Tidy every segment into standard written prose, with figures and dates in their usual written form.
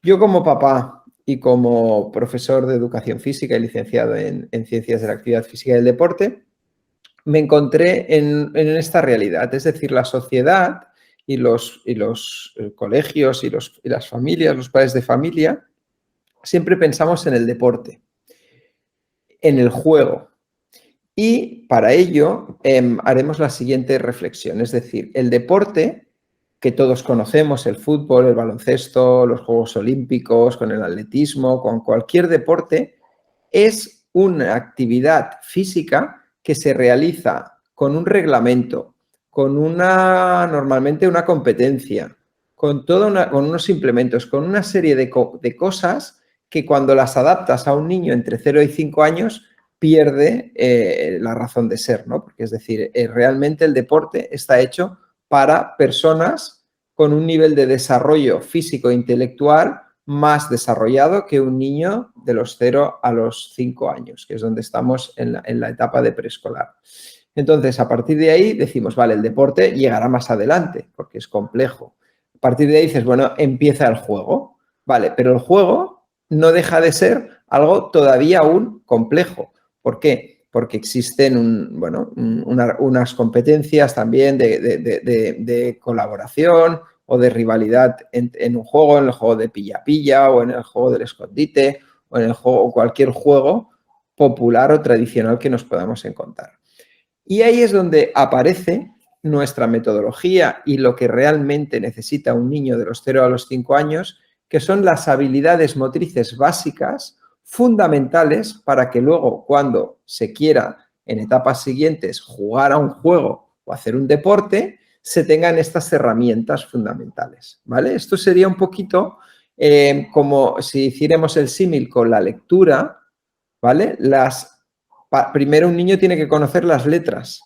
Yo como papá y como profesor de educación física y licenciado en ciencias de la actividad física y del deporte, me encontré en esta realidad. Es decir, la sociedad y los colegios y las familias, los padres de familia, siempre pensamos en el deporte, en el juego. Y para ello haremos la siguiente reflexión. Es decir, el deporte que todos conocemos, el fútbol, el baloncesto, los Juegos Olímpicos, con el atletismo, con cualquier deporte, es una actividad física que se realiza con un reglamento, con normalmente una competencia, con unos implementos, con una serie de cosas que cuando las adaptas a un niño entre 0 y 5 años pierde la razón de ser, ¿no? Porque es decir, realmente el deporte está hecho para personas con un nivel de desarrollo físico e intelectual más desarrollado que un niño de los 0 a los 5 años, que es donde estamos en la etapa de preescolar. Entonces, a partir de ahí decimos, vale, el deporte llegará más adelante, porque es complejo. A partir de ahí dices, bueno, empieza el juego. Vale, pero el juego no deja de ser algo todavía aún complejo. ¿Por qué? Porque existen unas competencias también de colaboración o de rivalidad en un juego, en el juego de pilla-pilla o en el juego del escondite o en el juego, cualquier juego popular o tradicional que nos podamos encontrar. Y ahí es donde aparece nuestra metodología y lo que realmente necesita un niño de los 0 a los 5 años, que son las habilidades motrices básicas fundamentales para que luego, cuando se quiera en etapas siguientes jugar a un juego o hacer un deporte, se tengan estas herramientas fundamentales, ¿vale? Esto sería un poquito como si hiciéramos el símil con la lectura, ¿vale? Primero un niño tiene que conocer las letras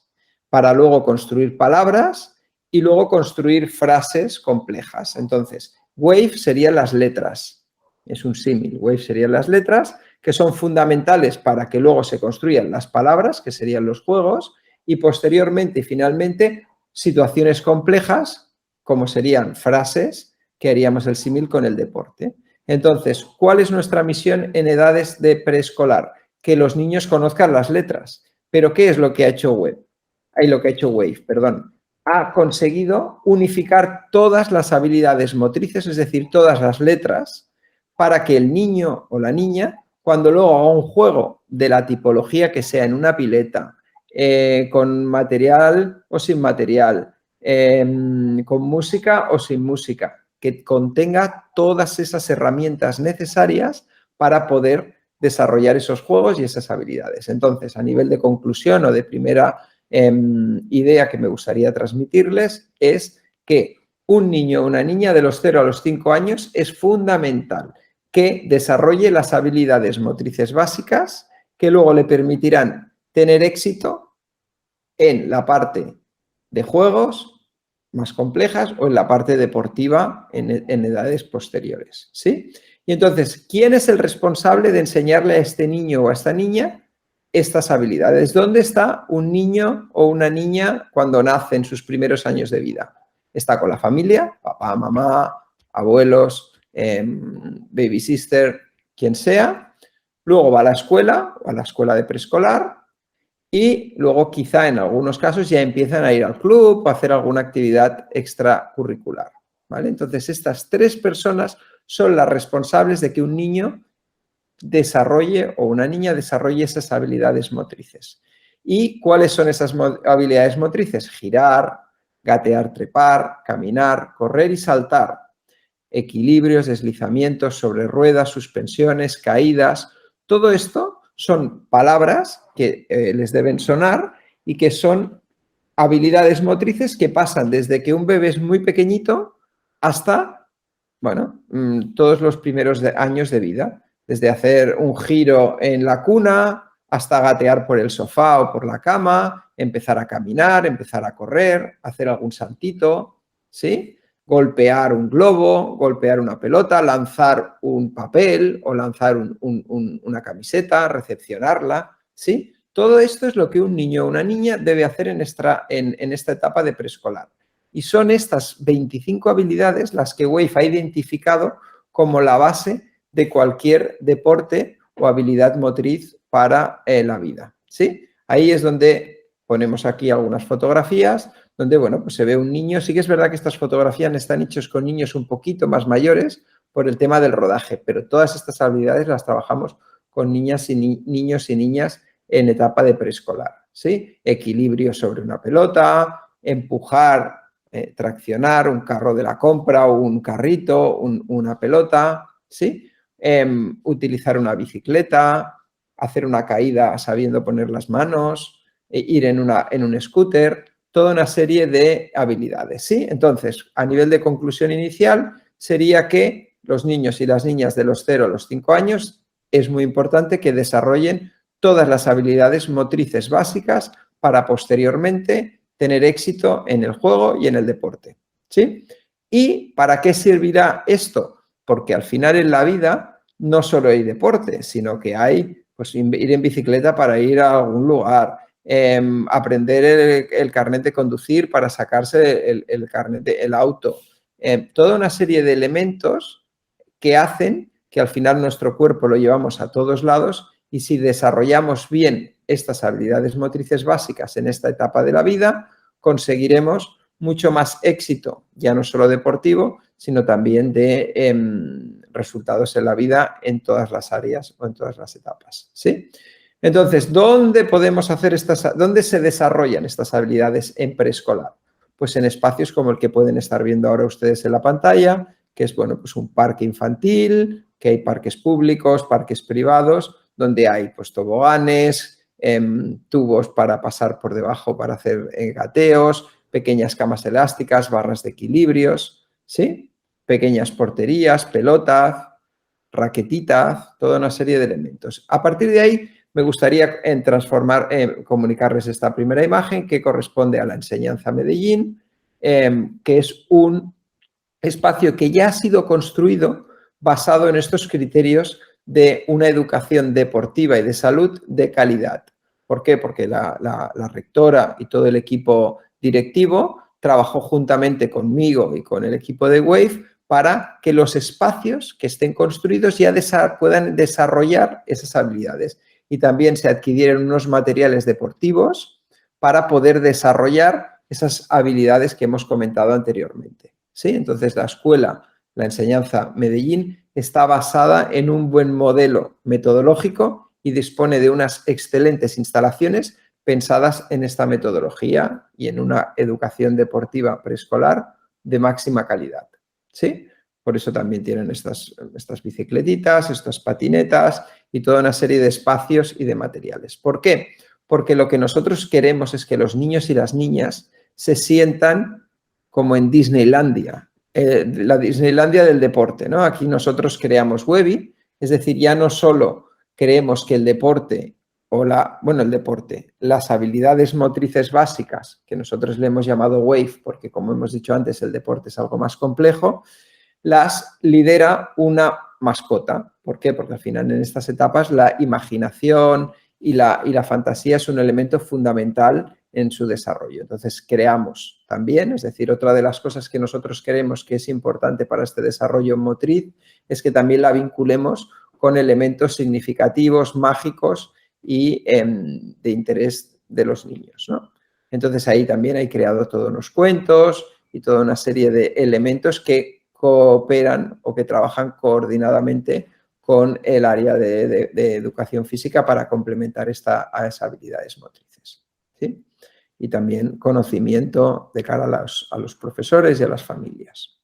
para luego construir palabras y luego construir frases complejas. Entonces, wave serían las letras, es un símil, wave serían las letras que son fundamentales para que luego se construyan las palabras, que serían los juegos, y posteriormente y finalmente situaciones complejas, como serían frases, que haríamos el símil con el deporte. Entonces, ¿cuál es nuestra misión en edades de preescolar? Que los niños conozcan las letras. ¿Pero qué es lo que ha hecho Wave? Lo que ha hecho Wave, perdón. Ha conseguido unificar todas las habilidades motrices, es decir, todas las letras, para que el niño o la niña, cuando luego haga un juego de la tipología que sea en una pileta, con material o sin material, con música o sin música, que contenga todas esas herramientas necesarias para poder desarrollar esos juegos y esas habilidades. Entonces, a nivel de conclusión o de primera idea que me gustaría transmitirles es que un niño o una niña de los 0 a los 5 años es fundamental que desarrolle las habilidades motrices básicas que luego le permitirán tener éxito en la parte de juegos más complejas o en la parte deportiva en edades posteriores, ¿sí? Y entonces, ¿quién es el responsable de enseñarle a este niño o a esta niña estas habilidades? ¿Dónde está un niño o una niña cuando nace en sus primeros años de vida? Está con la familia, papá, mamá, abuelos, baby sister, quien sea. Luego va a la escuela o a la escuela de preescolar y luego quizá en algunos casos ya empiezan a ir al club o a hacer alguna actividad extracurricular, ¿vale? Entonces, estas 3 personas son las responsables de que un niño desarrolle o una niña desarrolle esas habilidades motrices. ¿Y cuáles son esas habilidades motrices? Girar, gatear, trepar, caminar, correr y saltar. Equilibrios, deslizamientos sobre ruedas, suspensiones, caídas. Todo esto son palabras que les deben sonar y que son habilidades motrices que pasan desde que un bebé es muy pequeñito hasta, bueno, todos los primeros años de vida. Desde hacer un giro en la cuna hasta gatear por el sofá o por la cama, empezar a caminar, empezar a correr, hacer algún saltito, ¿sí? Golpear un globo, golpear una pelota, lanzar un papel o lanzar una camiseta, recepcionarla, ¿sí? Todo esto es lo que un niño o una niña debe hacer en esta etapa de preescolar. Y son estas 25 habilidades las que Wave ha identificado como la base de cualquier deporte o habilidad motriz para la vida, ¿sí? Ahí es donde ponemos aquí algunas fotografías donde, bueno, pues se ve un niño. Sí que es verdad que estas fotografías están hechas con niños un poquito más mayores por el tema del rodaje, pero todas estas habilidades las trabajamos con niñas y niños y niñas en etapa de preescolar, ¿sí? Equilibrio sobre una pelota, empujar, traccionar un carro de la compra o un carrito, una pelota, ¿sí? Utilizar una bicicleta, hacer una caída sabiendo poner las manos, ir en un scooter, toda una serie de habilidades, ¿sí? Entonces, a nivel de conclusión inicial, sería que los niños y las niñas de los 0 a los 5 años es muy importante que desarrollen todas las habilidades motrices básicas para posteriormente tener éxito en el juego y en el deporte, ¿sí? ¿Y para qué servirá esto? Porque al final en la vida no solo hay deporte, sino que hay pues, ir en bicicleta para ir a algún lugar, aprender el carnet de conducir para sacarse el carnet el auto, toda una serie de elementos que hacen que al final nuestro cuerpo lo llevamos a todos lados y si desarrollamos bien estas habilidades motrices básicas en esta etapa de la vida, conseguiremos mucho más éxito, ya no solo deportivo, sino también de resultados en la vida en todas las áreas o en todas las etapas, ¿sí? Entonces, ¿dónde se desarrollan estas habilidades en preescolar? Pues en espacios como el que pueden estar viendo ahora ustedes en la pantalla, que es, bueno, pues un parque infantil, que hay parques públicos, parques privados, donde hay pues toboganes, tubos para pasar por debajo para hacer gateos, pequeñas camas elásticas, barras de equilibrios, ¿sí? Pequeñas porterías, pelotas, raquetitas, toda una serie de elementos. A partir de ahí me gustaría comunicarles esta primera imagen que corresponde a la Enseñanza Medellín, que es un espacio que ya ha sido construido basado en estos criterios de una educación deportiva y de salud de calidad. ¿Por qué? Porque la rectora y todo el equipo directivo trabajó juntamente conmigo y con el equipo de WAVE para que los espacios que estén construidos ya puedan desarrollar esas habilidades y también se adquirieron unos materiales deportivos para poder desarrollar esas habilidades que hemos comentado anteriormente, ¿sí? Entonces, la escuela, la Enseñanza Medellín, está basada en un buen modelo metodológico y dispone de unas excelentes instalaciones pensadas en esta metodología y en una educación deportiva preescolar de máxima calidad, ¿sí? Por eso también tienen estas bicicletitas, estas patinetas y toda una serie de espacios y de materiales. ¿Por qué? Porque lo que nosotros queremos es que los niños y las niñas se sientan como en Disneylandia, la Disneylandia del deporte, ¿no? Aquí nosotros creamos WEVI, es decir, ya no solo creemos que el deporte las habilidades motrices básicas, que nosotros le hemos llamado WAVE, porque como hemos dicho antes, el deporte es algo más complejo, las lidera una mascota. ¿Por qué? Porque al final en estas etapas la imaginación y la fantasía es un elemento fundamental en su desarrollo. Entonces, creamos también, es decir, otra de las cosas que nosotros queremos que es importante para este desarrollo motriz es que también la vinculemos con elementos significativos, mágicos y de interés de los niños, ¿no? Entonces, ahí también hay creado todos unos cuentos y toda una serie de elementos que cooperan o que trabajan coordinadamente con el área de educación física para complementar a esas habilidades motrices, ¿sí? Y también conocimiento de cara a los profesores y a las familias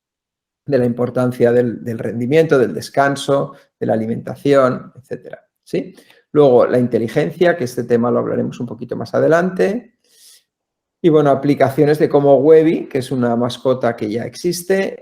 de la importancia del rendimiento, del descanso, de la alimentación, etcétera, ¿sí? Luego, la inteligencia, que este tema lo hablaremos un poquito más adelante. Y bueno, aplicaciones de cómo WEVI, que es una mascota que ya existe,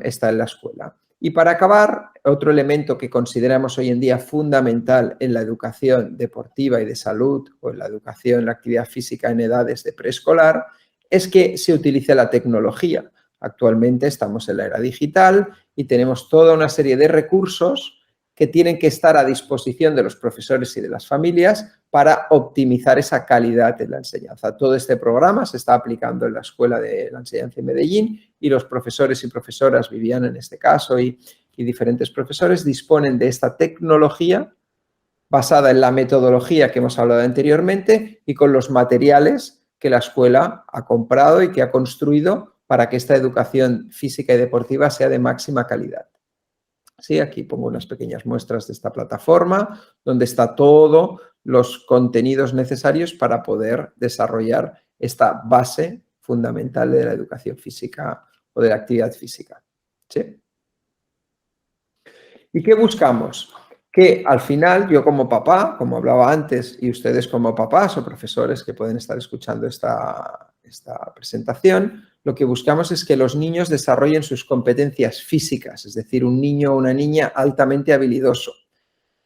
está en la escuela. Y para acabar, otro elemento que consideramos hoy en día fundamental en la educación deportiva y de salud o en la educación en la actividad física en edades de preescolar es que se utilice la tecnología. Actualmente estamos en la era digital y tenemos toda una serie de recursos que tienen que estar a disposición de los profesores y de las familias para optimizar esa calidad de la enseñanza. Todo este programa se está aplicando en la Escuela de la Enseñanza en Medellín y los profesores y profesoras, Viviana en este caso y y diferentes profesores disponen de esta tecnología basada en la metodología que hemos hablado anteriormente y con los materiales que la escuela ha comprado y que ha construido para que esta educación física y deportiva sea de máxima calidad. Sí, aquí pongo unas pequeñas muestras de esta plataforma donde está todos los contenidos necesarios para poder desarrollar esta base fundamental de la educación física o de la actividad física. ¿Sí? ¿Y qué buscamos? Que al final yo como papá, como hablaba antes, y ustedes como papás o profesores que pueden estar escuchando esta presentación, lo que buscamos es que los niños desarrollen sus competencias físicas, es decir, un niño o una niña altamente habilidoso.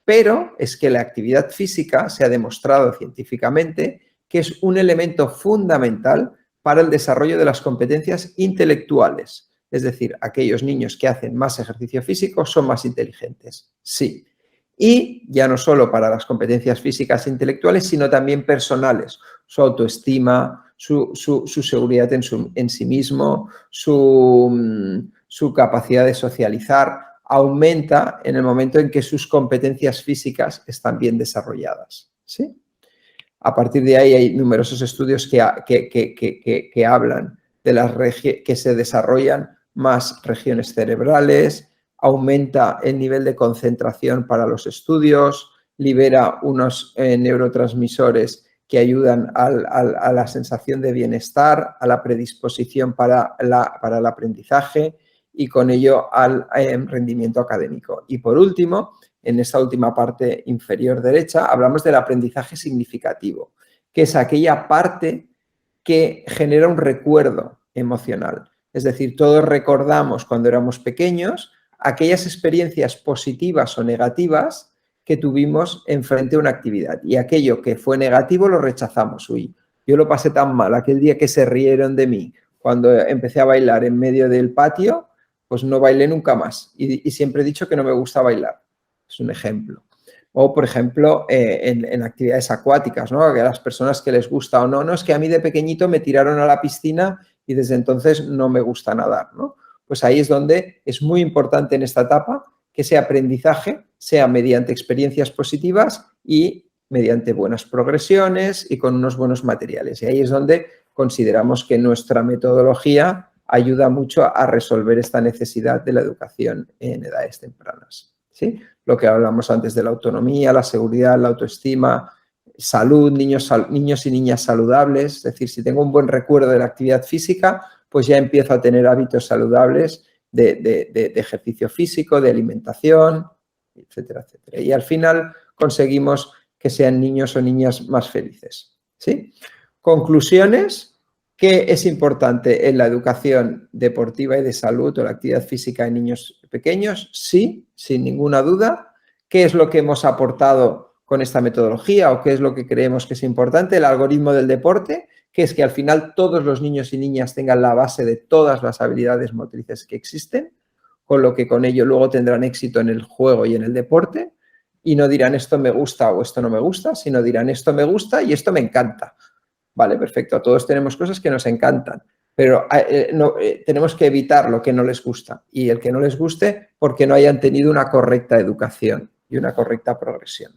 Pero es que la actividad física se ha demostrado científicamente que es un elemento fundamental para el desarrollo de las competencias intelectuales. Es decir, aquellos niños que hacen más ejercicio físico son más inteligentes. Sí. Y ya no solo para las competencias físicas e intelectuales, sino también personales. Su autoestima, su seguridad en sí mismo, su capacidad de socializar, aumenta en el momento en que sus competencias físicas están bien desarrolladas. ¿Sí? A partir de ahí hay numerosos estudios que hablan de las que se desarrollan más regiones cerebrales, aumenta el nivel de concentración para los estudios, libera unos neurotransmisores que ayudan a la sensación de bienestar, a la predisposición para el aprendizaje y con ello al rendimiento académico. Y por último, en esta última parte inferior derecha, hablamos del aprendizaje significativo, que es aquella parte que genera un recuerdo emocional. Es decir, todos recordamos cuando éramos pequeños aquellas experiencias positivas o negativas que tuvimos enfrente a una actividad. Y aquello que fue negativo lo rechazamos. Uy, yo lo pasé tan mal aquel día que se rieron de mí cuando empecé a bailar en medio del patio, pues no bailé nunca más. Y siempre he dicho que no me gusta bailar. Es un ejemplo. O, por ejemplo, en actividades acuáticas, ¿no? Que a las personas que les gusta o no, no, es que a mí de pequeñito me tiraron a la piscina y desde entonces no me gusta nadar, ¿no? Pues ahí es donde es muy importante en esta etapa que ese aprendizaje sea mediante experiencias positivas y mediante buenas progresiones y con unos buenos materiales. Y ahí es donde consideramos que nuestra metodología ayuda mucho a resolver esta necesidad de la educación en edades tempranas. ¿Sí? Lo que hablamos antes de la autonomía, la seguridad, la autoestima, salud, niños y niñas saludables. Es decir, si tengo un buen recuerdo de la actividad física, pues ya empiezo a tener hábitos saludables de ejercicio físico, de alimentación, etcétera, etcétera. Y al final conseguimos que sean niños o niñas más felices. ¿Sí? Conclusiones. ¿Qué es importante en la educación deportiva y de salud o la actividad física en niños pequeños? Sí, sin ninguna duda. ¿Qué es lo que hemos aportado con esta metodología o qué es lo que creemos que es importante? El algoritmo del deporte, que es que al final todos los niños y niñas tengan la base de todas las habilidades motrices que existen, con lo que con ello luego tendrán éxito en el juego y en el deporte, y no dirán esto me gusta o esto no me gusta, sino dirán esto me gusta y esto me encanta. Vale, perfecto. Todos tenemos cosas que nos encantan, pero tenemos que evitar lo que no les gusta y el que no les guste porque no hayan tenido una correcta educación y una correcta progresión.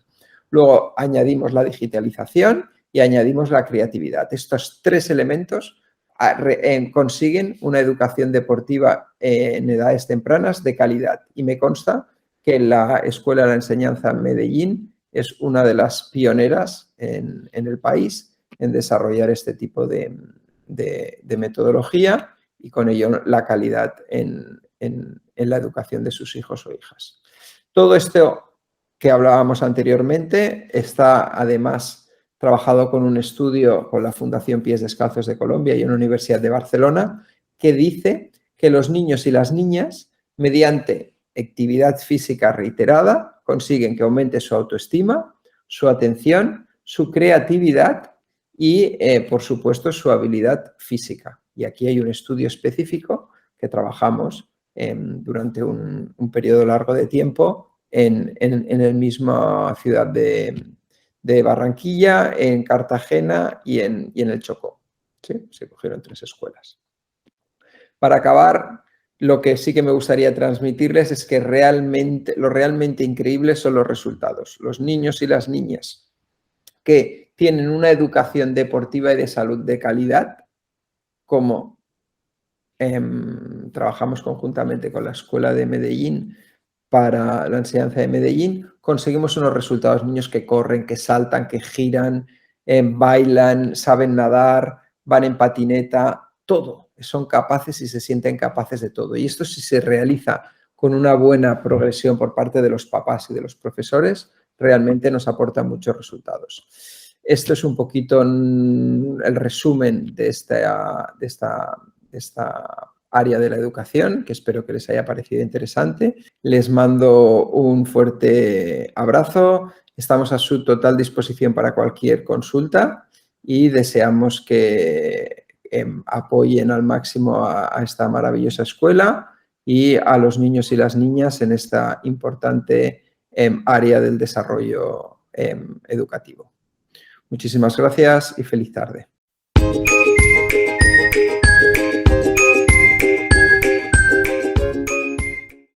Luego añadimos la digitalización y añadimos la creatividad. Estos tres elementos consiguen una educación deportiva en edades tempranas de calidad y me consta que la Escuela de la Enseñanza en Medellín es una de las pioneras en el país en desarrollar este tipo de metodología y con ello la calidad en la educación de sus hijos o hijas. Todo esto que hablábamos anteriormente está además trabajado con un estudio con la Fundación Pies Descalzos de Colombia y una Universidad de Barcelona que dice que los niños y las niñas mediante actividad física reiterada consiguen que aumente su autoestima, su atención, su creatividad y, por supuesto, su habilidad física. Y aquí hay un estudio específico que trabajamos durante un periodo largo de tiempo en la misma ciudad de Barranquilla, en Cartagena y en el Chocó. ¿Sí? Se cogieron 3 escuelas. Para acabar, Lo que sí que me gustaría transmitirles es que lo realmente increíble son los resultados. Los niños y las niñas que tienen una educación deportiva y de salud de calidad, como trabajamos conjuntamente con la Escuela de Medellín para la enseñanza de Medellín, conseguimos unos resultados, niños que corren, que saltan, que giran, bailan, saben nadar, van en patineta, todo. Son capaces y se sienten capaces de todo. Y esto, si se realiza con una buena progresión por parte de los papás y de los profesores, realmente nos aporta muchos resultados. Esto es un poquito el resumen de esta área de la educación, que espero que les haya parecido interesante. Les mando un fuerte abrazo. Estamos a su total disposición para cualquier consulta y deseamos que apoyen al máximo a esta maravillosa escuela y a los niños y las niñas en esta importante área del desarrollo educativo. Muchísimas gracias y feliz tarde.